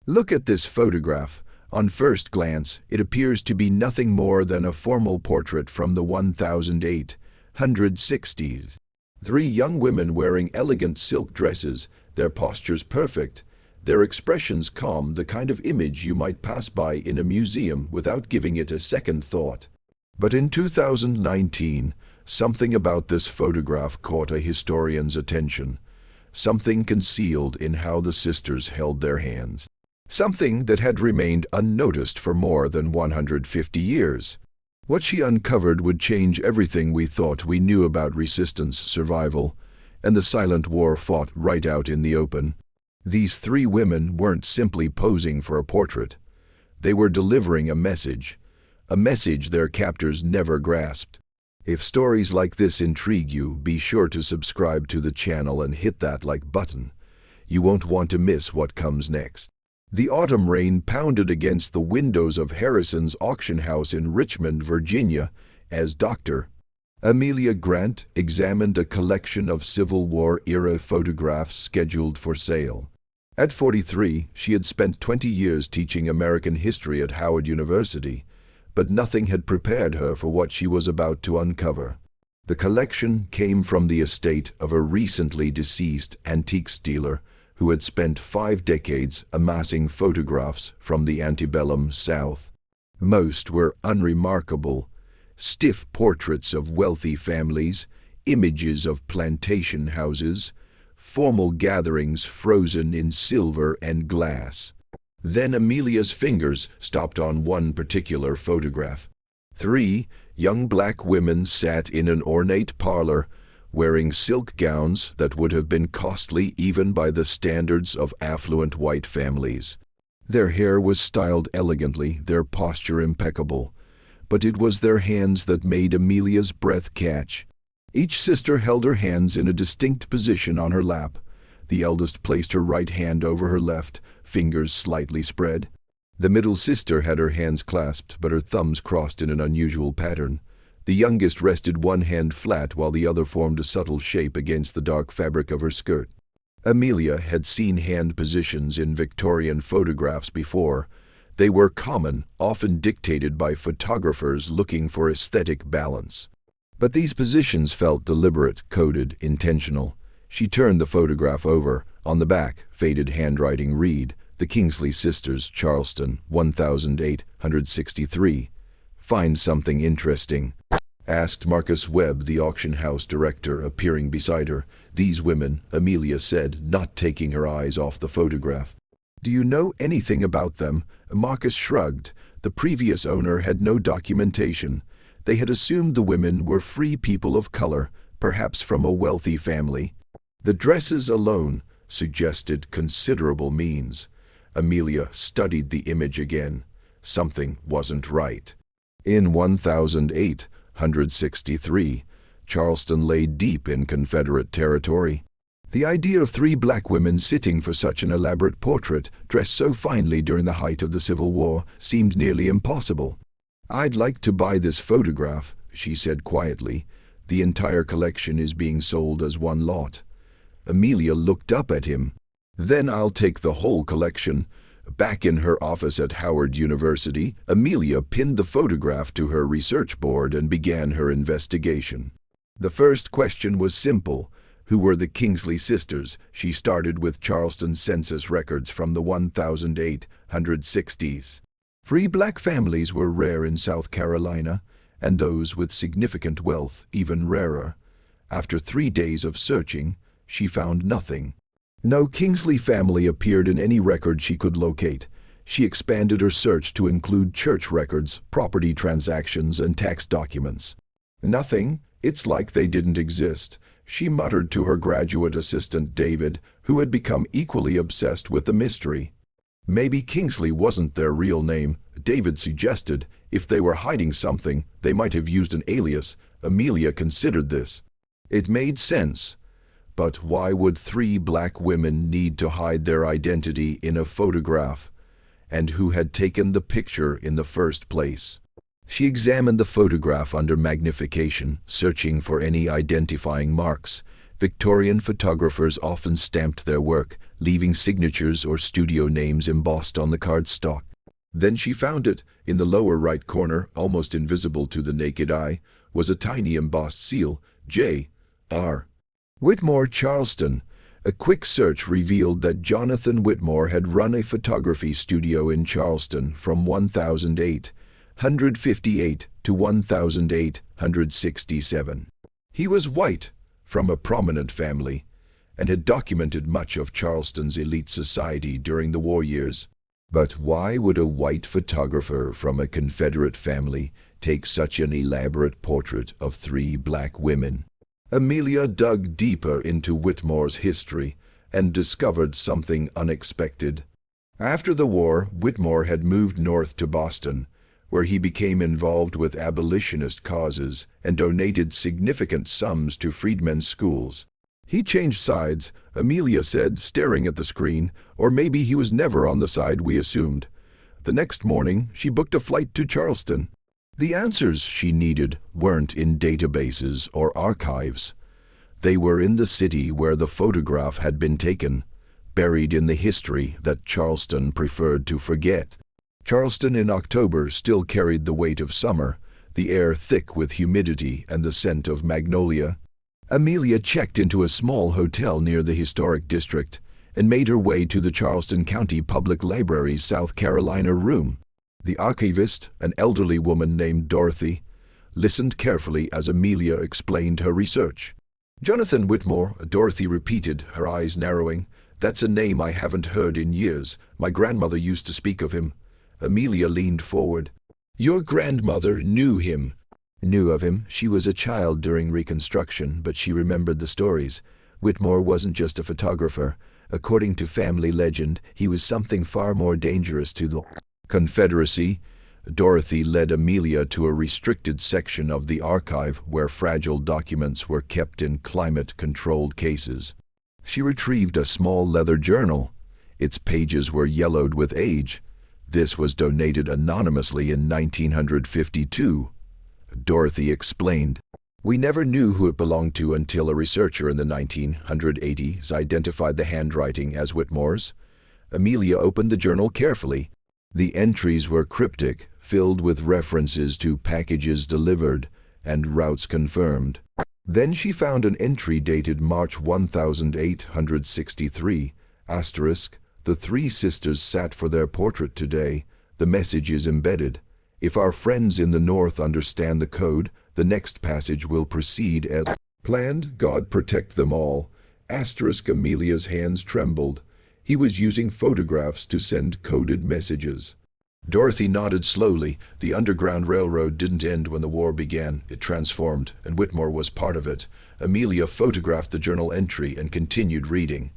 Look at this photograph. On first glance, it appears to be nothing more than a formal portrait from the 1860s. Three young women wearing elegant silk dresses, their postures perfect, their expressions calm, the kind of image you might pass by in a museum without giving it a second thought. But in 2019, something about this photograph caught a historian's attention. Something concealed in how the sisters held their hands. Something that had remained unnoticed for more than 150 years. What she uncovered would change everything we thought we knew about resistance, survival, and the silent war fought right out in the open. These three women weren't simply posing for a portrait. They were delivering a message their captors never grasped. If stories like this intrigue you, be sure to subscribe to the channel and hit that like button. You won't want to miss what comes next. The autumn rain pounded against the windows of Harrison's auction house in Richmond, Virginia, as Dr. Amelia Grant examined a collection of Civil War-era photographs scheduled for sale. At 43, she had spent 20 years teaching American history at Howard University, but nothing had prepared her for what she was about to uncover. The collection came from the estate of a recently deceased antiques dealer who had spent 5 decades amassing photographs from the antebellum South. Most were unremarkable, stiff portraits of wealthy families, images of plantation houses, formal gatherings frozen in silver and glass. Then Amelia's fingers stopped on one particular photograph. 3 young black women sat in an ornate parlor, wearing silk gowns that would have been costly even by the standards of affluent white families. Their hair was styled elegantly, their posture impeccable, but it was their hands that made Amelia's breath catch. Each sister held her hands in a distinct position on her lap. The eldest placed her right hand over her left, fingers slightly spread. The middle sister had her hands clasped, but her thumbs crossed in an unusual pattern. The youngest rested one hand flat while the other formed a subtle shape against the dark fabric of her skirt. Amelia had seen hand positions in Victorian photographs before. They were common, often dictated by photographers looking for aesthetic balance. But these positions felt deliberate, coded, intentional. She turned the photograph over. On the back, faded handwriting read, "The Kingsley Sisters, Charleston, 1863. Find something interesting?" asked Marcus Webb, the auction house director, appearing beside her. "These women," Amelia said, not taking her eyes off the photograph. "Do you know anything about them?" Marcus shrugged. The previous owner had no documentation. They had assumed the women were free people of color, perhaps from a wealthy family. The dresses alone suggested considerable means. Amelia studied the image again. Something wasn't right. In 1863, Charleston lay deep in Confederate territory. The idea of 3 black women sitting for such an elaborate portrait, dressed so finely during the height of the Civil War, seemed nearly impossible. "I'd like to buy this photograph," she said quietly. "The entire collection is being sold as one lot." Amelia looked up at him. "Then I'll take the whole collection." Back in her office at Howard University, Amelia pinned the photograph to her research board and began her investigation. The first question was simple. Who were the Kingsley sisters? She started with Charleston census records from the 1860s. Free black families were rare in South Carolina, and those with significant wealth even rarer. After 3 days of searching, she found nothing. No Kingsley family appeared in any record she could locate. She expanded her search to include church records, property transactions, and tax documents. "Nothing. It's like they didn't exist," she muttered to her graduate assistant David, who had become equally obsessed with the mystery. "Maybe Kingsley wasn't their real name," David suggested. "If they were hiding something, they might have used an alias." Amelia considered this. It made sense. But why would 3 black women need to hide their identity in a photograph? And who had taken the picture in the first place? She examined the photograph under magnification, searching for any identifying marks. Victorian photographers often stamped their work, leaving signatures or studio names embossed on the cardstock. Then she found it. In the lower right corner, almost invisible to the naked eye, was a tiny embossed seal, J.R. Whitmore, Charleston. A quick search revealed that Jonathan Whitmore had run a photography studio in Charleston from 1858 to 1867. He was white, from a prominent family, and had documented much of Charleston's elite society during the war years. But why would a white photographer from a Confederate family take such an elaborate portrait of three black women? Amelia dug deeper into Whitmore's history and discovered something unexpected. After the war, Whitmore had moved north to Boston, where he became involved with abolitionist causes and donated significant sums to freedmen's schools. He changed sides, Amelia said, staring at the screen, or maybe he was never on the side we assumed. The next morning, she booked a flight to Charleston. The answers she needed weren't in databases or archives. They were in the city where the photograph had been taken, buried in the history that Charleston preferred to forget. Charleston in October still carried the weight of summer, the air thick with humidity and the scent of magnolia. Amelia checked into a small hotel near the historic district and made her way to the Charleston County Public Library's South Carolina room. The archivist, an elderly woman named Dorothy, listened carefully as Amelia explained her research. Jonathan Whitmore, Dorothy repeated, her eyes narrowing. That's a name I haven't heard in years. My grandmother used to speak of him. Amelia leaned forward. Your grandmother knew him. Knew of him. She was a child during Reconstruction, but she remembered the stories. Whitmore wasn't just a photographer. According to family legend, he was something far more dangerous to the Confederacy. Dorothy led Amelia to a restricted section of the archive where fragile documents were kept in climate-controlled cases. She retrieved a small leather journal. Its pages were yellowed with age. This was donated anonymously in 1952. Dorothy explained. We never knew who it belonged to until a researcher in the 1980s identified the handwriting as Whitmore's. Amelia opened the journal carefully. The entries were cryptic, filled with references to packages delivered and routes confirmed. Then she found an entry dated March 1863, asterisk, the three sisters sat for their portrait today. The message is embedded. If our friends in the North understand the code, the next passage will proceed as planned. God protect them all. Asterisk. Amelia's hands trembled. He was using photographs to send coded messages. Dorothy nodded slowly. The Underground Railroad didn't end when the war began. It transformed, and Whitmore was part of it. Amelia photographed the journal entry and continued reading.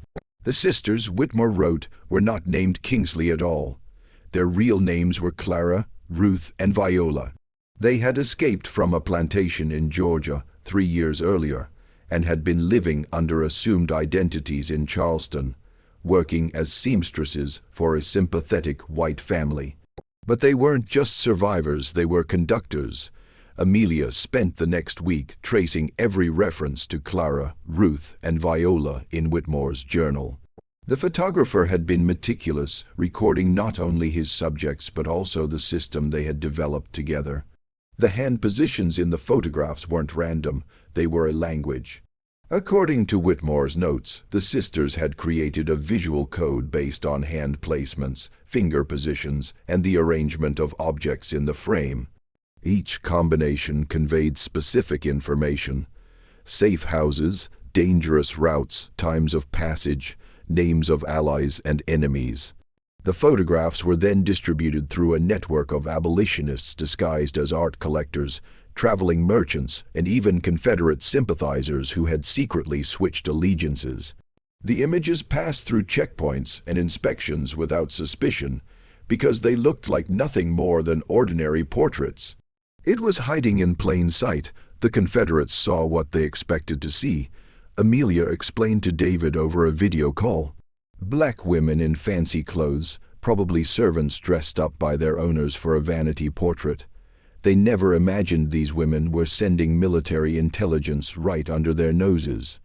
The sisters, Whitmore wrote, were not named Kingsley at all. Their real names were Clara, Ruth, and Viola. They had escaped from a plantation in Georgia 3 years earlier and had been living under assumed identities in Charleston, working as seamstresses for a sympathetic white family. But they weren't just survivors, they were conductors. Amelia spent the next week tracing every reference to Clara, Ruth, and Viola in Whitmore's journal. The photographer had been meticulous, recording not only his subjects but also the system they had developed together. The hand positions in the photographs weren't random, they were a language. According to Whitmore's notes, the sisters had created a visual code based on hand placements, finger positions, and the arrangement of objects in the frame. Each combination conveyed specific information: safe houses, dangerous routes, times of passage, names of allies and enemies. The photographs were then distributed through a network of abolitionists disguised as art collectors, traveling merchants, and even Confederate sympathizers who had secretly switched allegiances. The images passed through checkpoints and inspections without suspicion because they looked like nothing more than ordinary portraits. It was hiding in plain sight. The Confederates saw what they expected to see. Amelia explained to David over a video call. Black women in fancy clothes, probably servants dressed up by their owners for a vanity portrait. They never imagined these women were sending military intelligence right under their noses.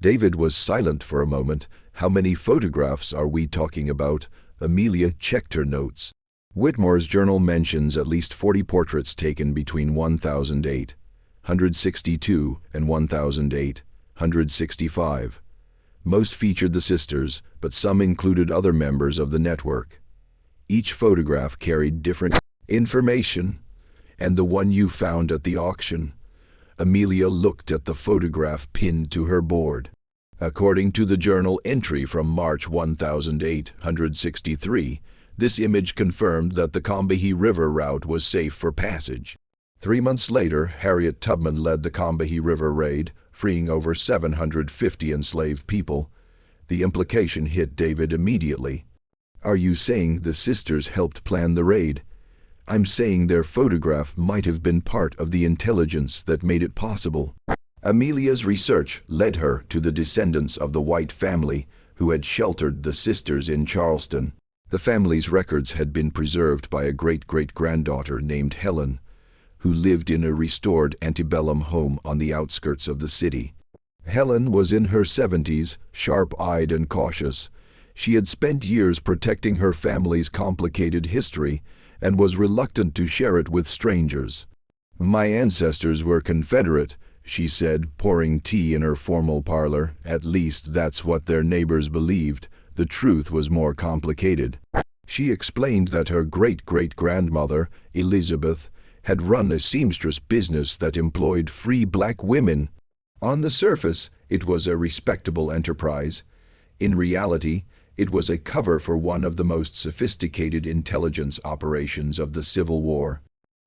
David was silent for a moment. How many photographs are we talking about? Amelia checked her notes. Whitmore's journal mentions at least 40 portraits taken between 1862 and 1865. Most featured the sisters, but some included other members of the network. Each photograph carried different information. And the one you found at the auction? Amelia looked at the photograph pinned to her board. According to the journal entry from March 1863, this image confirmed that the Combahee River route was safe for passage. 3 months later, Harriet Tubman led the Combahee River raid, freeing over 750 enslaved people. The implication hit David immediately. Are you saying the sisters helped plan the raid? I'm saying their photograph might have been part of the intelligence that made it possible. Amelia's research led her to the descendants of the White family who had sheltered the sisters in Charleston. The family's records had been preserved by a great-great-granddaughter named Helen, who lived in a restored antebellum home on the outskirts of the city. Helen was in her 70s, sharp-eyed and cautious. She had spent years protecting her family's complicated history and was reluctant to share it with strangers. My ancestors were Confederate, she said, pouring tea in her formal parlor. At least that's what their neighbors believed. The truth was more complicated. She explained that her great-great-grandmother, Elizabeth, had run a seamstress business that employed free black women. On the surface, it was a respectable enterprise. In reality, it was a cover for one of the most sophisticated intelligence operations of the Civil War.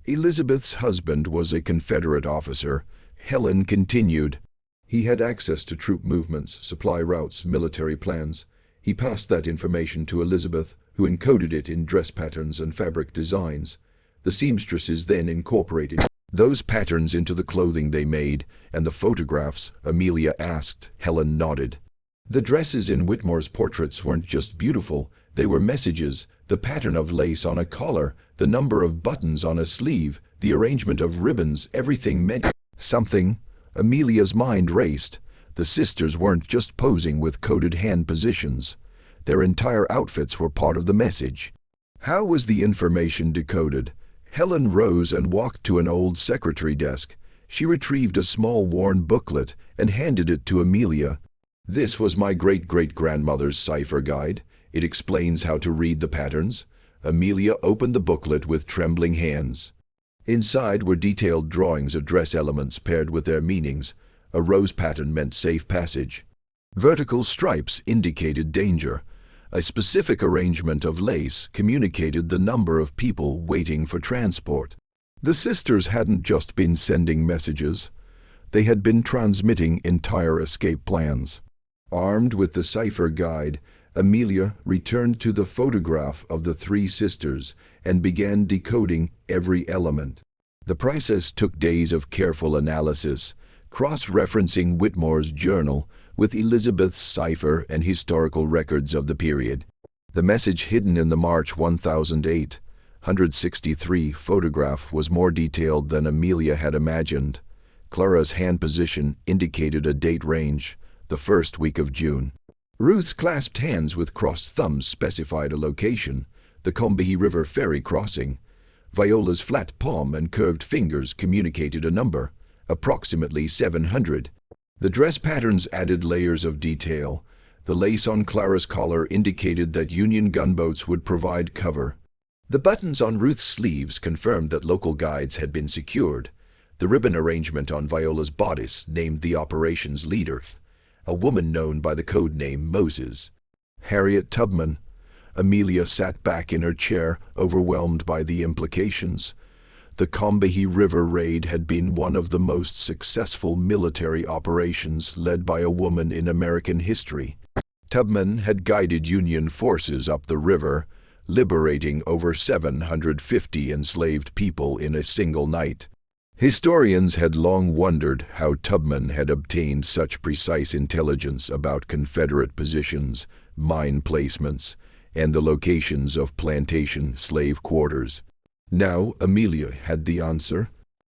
Elizabeth's husband was a Confederate officer. Helen continued. He had access to troop movements, supply routes, military plans. He passed that information to Elizabeth, who encoded it in dress patterns and fabric designs. The seamstresses then incorporated those patterns into the clothing they made, and the photographs, Amelia asked. Helen nodded. The dresses in Whitmore's portraits weren't just beautiful, they were messages. The pattern of lace on a collar, the number of buttons on a sleeve, the arrangement of ribbons, everything meant something. Amelia's mind raced. The sisters weren't just posing with coded hand positions. Their entire outfits were part of the message. How was the information decoded? Helen rose and walked to an old secretary desk. She retrieved a small worn booklet and handed it to Amelia. This was my great-great-grandmother's cipher guide. It explains how to read the patterns. Amelia opened the booklet with trembling hands. Inside were detailed drawings of dress elements paired with their meanings. A rose pattern meant safe passage. Vertical stripes indicated danger. A specific arrangement of lace communicated the number of people waiting for transport. The sisters hadn't just been sending messages. They had been transmitting entire escape plans. Armed with the cipher guide, Amelia returned to the photograph of the three sisters and began decoding every element. The process took days of careful analysis, cross-referencing Whitmore's journal with Elizabeth's cipher and historical records of the period. The message hidden in the March 1863 photograph was more detailed than Amelia had imagined. Clara's hand position indicated a date range, the first week of June. Ruth's clasped hands with crossed thumbs specified a location, the Combahee River ferry crossing. Viola's flat palm and curved fingers communicated a number, approximately 700. The dress patterns added layers of detail. The lace on Clara's collar indicated that Union gunboats would provide cover. The buttons on Ruth's sleeves confirmed that local guides had been secured. The ribbon arrangement on Viola's bodice named the operation's leader, a woman known by the code name Moses. Harriet Tubman. Amelia sat back in her chair, overwhelmed by the implications. The Combahee River raid had been one of the most successful military operations led by a woman in American history. Tubman had guided Union forces up the river, liberating over 750 enslaved people in a single night. Historians had long wondered how Tubman had obtained such precise intelligence about Confederate positions, mine placements, and the locations of plantation slave quarters. Now Amelia had the answer.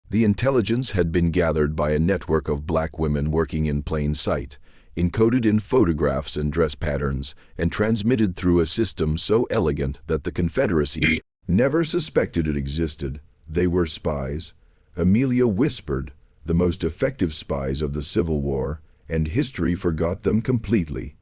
The intelligence had been gathered by a network of black women working in plain sight. encoded in photographs and dress patterns, and transmitted through a system so elegant that the Confederacy never suspected it existed. They were spies. Amelia whispered, the most effective spies of the Civil War, and history forgot them completely.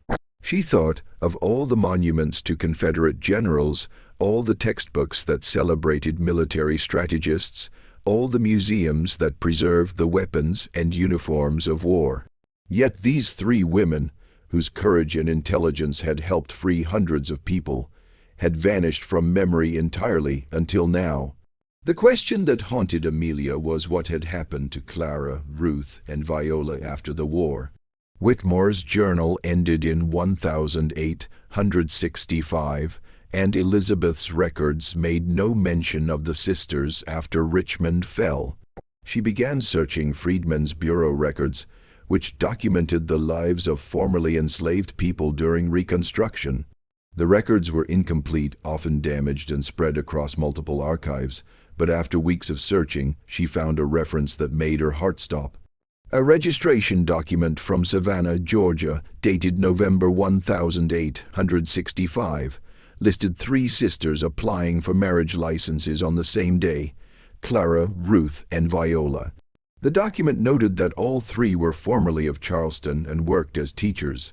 She thought of all the monuments to Confederate generals, all the textbooks that celebrated military strategists, all the museums that preserved the weapons and uniforms of war. Yet these three women, whose courage and intelligence had helped free hundreds of people, had vanished from memory entirely until now. The question that haunted Amelia was what had happened to Clara, Ruth, and Viola after the war. Whitmore's journal ended in 1865, and Elizabeth's records made no mention of the sisters after Richmond fell. She began searching Freedmen's Bureau records, which documented the lives of formerly enslaved people during Reconstruction. The records were incomplete, often damaged and spread across multiple archives, but after weeks of searching, she found a reference that made her heart stop. A registration document from Savannah, Georgia, dated November 1865, listed three sisters applying for marriage licenses on the same day: Clara, Ruth, and Viola. The document noted that all three were formerly of Charleston and worked as teachers.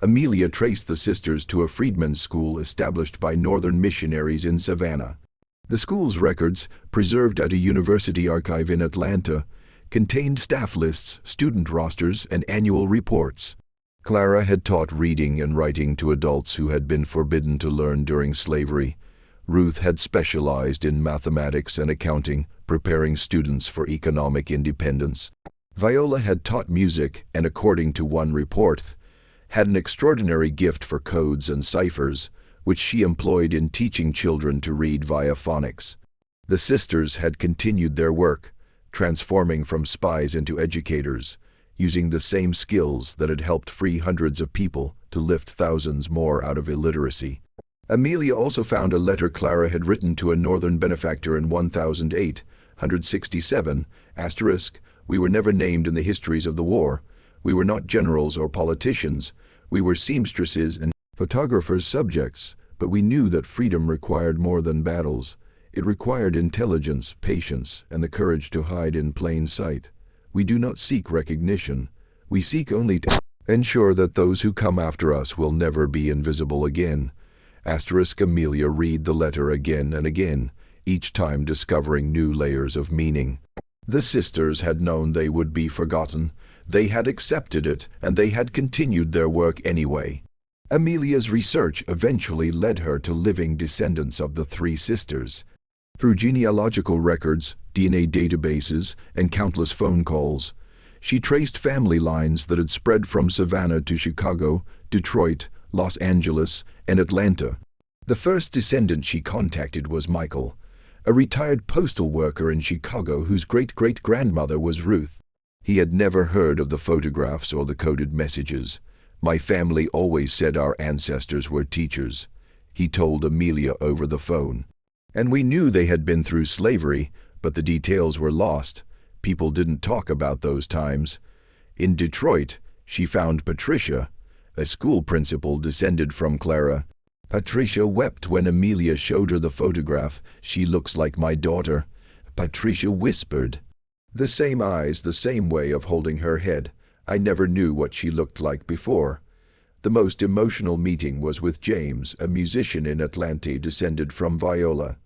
Amelia traced the sisters to a freedmen's school established by Northern missionaries in Savannah. The school's records, preserved at a university archive in Atlanta, contained staff lists, student rosters, and annual reports. Clara had taught reading and writing to adults who had been forbidden to learn during slavery. Ruth had specialized in mathematics and accounting, preparing students for economic independence. Viola had taught music and, according to one report, had an extraordinary gift for codes and ciphers, which she employed in teaching children to read via phonics. The sisters had continued their work, transforming from spies into educators, using the same skills that had helped free hundreds of people to lift thousands more out of illiteracy. Amelia also found a letter Clara had written to a Northern benefactor in 1867, "We were never named in the histories of the war. We were not generals or politicians. We were seamstresses and photographers' subjects, but we knew that freedom required more than battles. It required intelligence, patience, and the courage to hide in plain sight. We do not seek recognition. We seek only to ensure that those who come after us will never be invisible again." Amelia read the letter again and again, each time discovering new layers of meaning. The sisters had known they would be forgotten. They had accepted it, and they had continued their work anyway. Amelia's research eventually led her to living descendants of the three sisters. Through genealogical records, DNA databases, and countless phone calls, she traced family lines that had spread from Savannah to Chicago, Detroit, Los Angeles, and Atlanta. The first descendant she contacted was Michael, a retired postal worker in Chicago whose great-great-grandmother was Ruth. He had never heard of the photographs or the coded messages. "My family always said our ancestors were teachers," he told Amelia over the phone. "And we knew they had been through slavery, but the details were lost. People didn't talk about those times." In Detroit, she found Patricia, a school principal descended from Clara. Patricia wept when Amelia showed her the photograph. "She looks like my daughter," Patricia whispered. "The same eyes, the same way of holding her head. I never knew what she looked like before." The most emotional meeting was with James, a musician in Atlanta descended from Viola.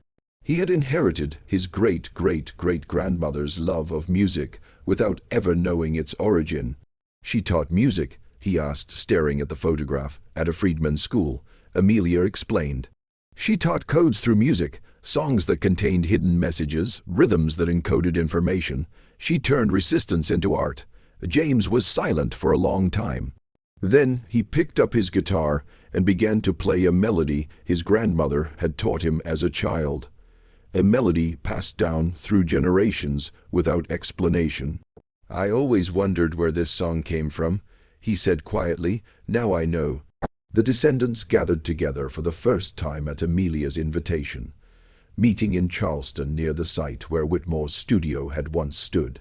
He had inherited his great-great-great-grandmother's love of music without ever knowing its origin. "She taught music?" he asked, staring at the photograph. "At a freedmen's school," Amelia explained. "She taught codes through music, songs that contained hidden messages, rhythms that encoded information. She turned resistance into art." James was silent for a long time. Then he picked up his guitar and began to play a melody his grandmother had taught him as a child. A melody passed down through generations without explanation. "I always wondered where this song came from," he said quietly. "Now I know." The descendants gathered together for the first time at Amelia's invitation, meeting in Charleston near the site where Whitmore's studio had once stood.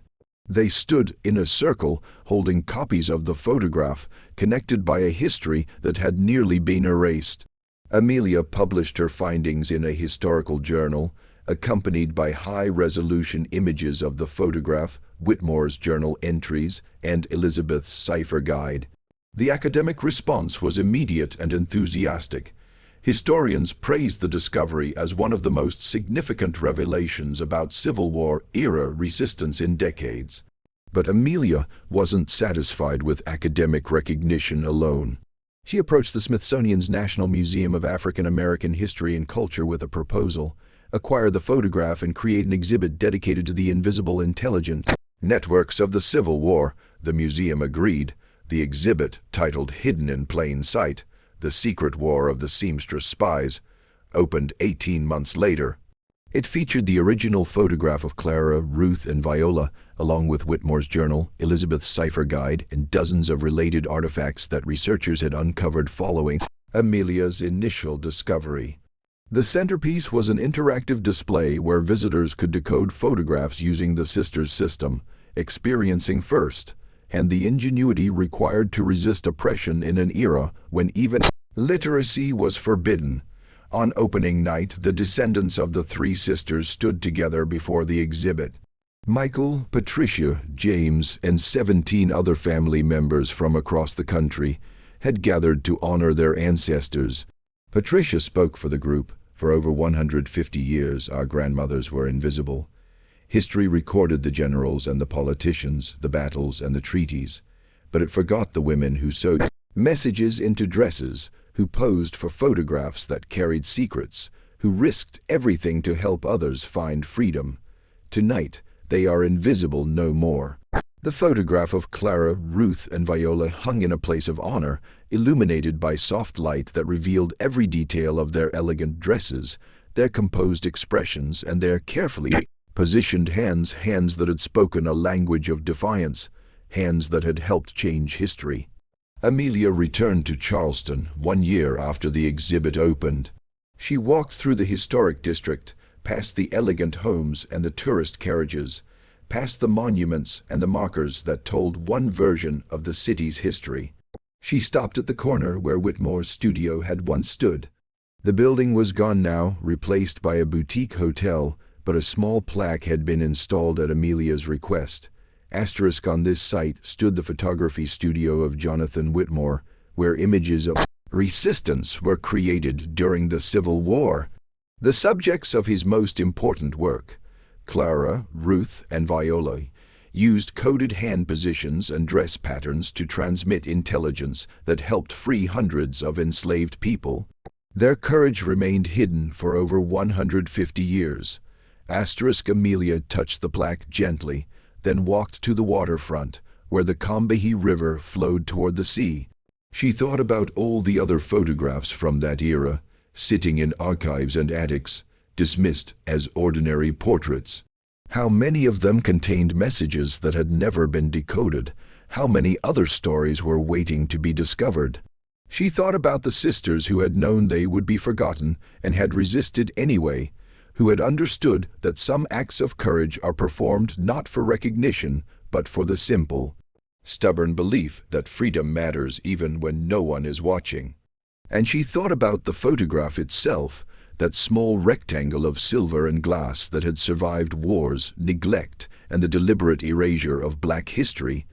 They stood in a circle, holding copies of the photograph, connected by a history that had nearly been erased. Amelia published her findings in a historical journal, accompanied by high-resolution images of the photograph, Whitmore's journal entries, and Elizabeth's cipher guide. The academic response was immediate and enthusiastic. Historians praised the discovery as one of the most significant revelations about Civil War-era resistance in decades. But Amelia wasn't satisfied with academic recognition alone. She approached the Smithsonian's National Museum of African American History and Culture with a proposal: acquire the photograph and create an exhibit dedicated to the invisible intelligence networks of the Civil War. The museum agreed. The exhibit, titled Hidden in Plain Sight, The Secret War of the Seamstress Spies, opened 18 months later. It featured the original photograph of Clara, Ruth, and Viola, along with Whitmore's journal, Elizabeth's cipher guide, and dozens of related artifacts that researchers had uncovered following Amelia's initial discovery. The centerpiece was an interactive display where visitors could decode photographs using the sisters' system, experiencing first and the ingenuity required to resist oppression in an era when even literacy was forbidden. On opening night, the descendants of the three sisters stood together before the exhibit. Michael, Patricia, James, and 17 other family members from across the country had gathered to honor their ancestors. Patricia spoke for the group. For over 150 years, our grandmothers were invisible. History recorded the generals and the politicians, the battles and the treaties, but it forgot the women who sewed messages into dresses, who posed for photographs that carried secrets, who risked everything to help others find freedom. Tonight, they are invisible no more. The photograph of Clara, Ruth, and Viola hung in a place of honor, illuminated by soft light that revealed every detail of their elegant dresses, their composed expressions, and their carefully positioned hands that had spoken a language of defiance, hands that had helped change history. Amelia returned to Charleston 1 year after the exhibit opened. She walked through the historic district, past the elegant homes and the tourist carriages, past the monuments and the markers that told one version of the city's history. She stopped at the corner where Whitmore's studio had once stood. The building was gone now, replaced by a boutique hotel, but a small plaque had been installed at Amelia's request. Asterisk on this site stood the photography studio of Jonathan Whitmore, where images of resistance were created during the Civil War. The subjects of his most important work, Clara, Ruth, and Viola, used coded hand positions and dress patterns to transmit intelligence that helped free hundreds of enslaved people. Their courage remained hidden for over 150 years. Asterisk Amelia touched the plaque gently, then walked to the waterfront, where the Combahee River flowed toward the sea. She thought about all the other photographs from that era, sitting in archives and attics, dismissed as ordinary portraits. How many of them contained messages that had never been decoded? How many other stories were waiting to be discovered? She thought about the sisters who had known they would be forgotten and had resisted anyway, who had understood that some acts of courage are performed not for recognition, but for the simple, stubborn belief that freedom matters even when no one is watching. And she thought about the photograph itself, that small rectangle of silver and glass that had survived wars, neglect, and the deliberate erasure of Black history.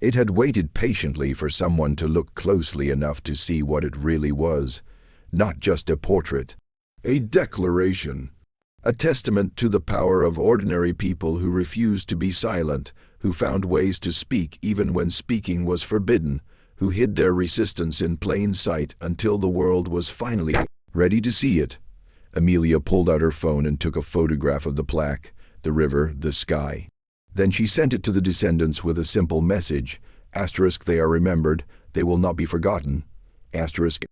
It had waited patiently for someone to look closely enough to see what it really was. Not just a portrait, a declaration. A testament to the power of ordinary people who refused to be silent, who found ways to speak even when speaking was forbidden, who hid their resistance in plain sight until the world was finally ready to see it. Amelia pulled out her phone and took a photograph of the plaque, the river, the sky. Then she sent it to the descendants with a simple message. Asterisk, they are remembered, they will not be forgotten. Asterisk,